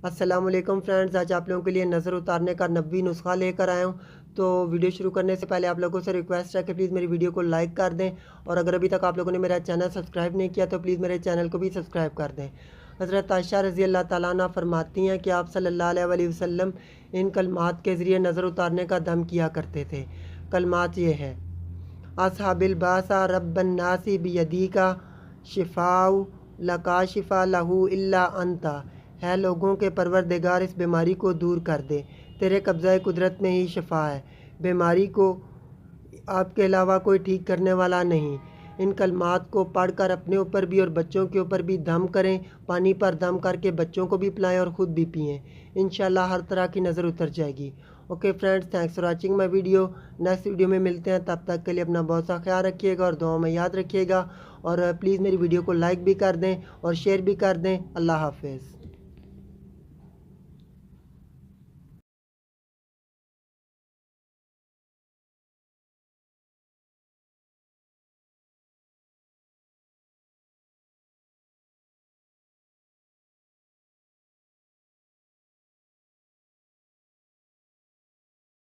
अस्सलाम वालेकुम फ्रेंड्स, आज आप लोगों के लिए नज़र उतारने का नबी नुस्खा लेकर आया हूँ। तो वीडियो शुरू करने से पहले आप लोगों से रिक्वेस्ट है कि प्लीज़ मेरी वीडियो को लाइक कर दें, और अगर अभी तक आप लोगों ने मेरा चैनल सब्सक्राइब नहीं किया तो प्लीज़ मेरे चैनल को भी सब्सक्राइब कर दें। हज़रत आयशा रज़ी अल्लाह ताला अन्हा फरमाती हैं कि आप सल्लल्लाहु अलैहि वसल्लम इन कलमात के ज़रिए नज़र उतारने का दम किया करते थे। कलमात ये है: असहाबिल बासा रब्बन नासी बियदीका शिफाउ लका शिफा लहू इल्ला अंता। है लोगों के परवरदिगार, इस बीमारी को दूर कर दे, तेरे कब्ज़ाए कुदरत में ही शिफा है, बीमारी को आपके अलावा कोई ठीक करने वाला नहीं। इन कलमात को पढ़कर अपने ऊपर भी और बच्चों के ऊपर भी दम करें, पानी पर दम करके बच्चों को भी पिलाएं और ख़ुद भी पिएं। इंशाल्लाह हर तरह की नज़र उतर जाएगी। Okay friends, thanks for watching my video. Next video में मिलते हैं, तब तक के लिए अपना बहुत सा ख्याल रखिएगा और दुआ में याद रखिएगा। और प्लीज़ मेरी वीडियो को लाइक भी कर दें और शेयर भी कर दें। अल्लाह हाफ़िज़।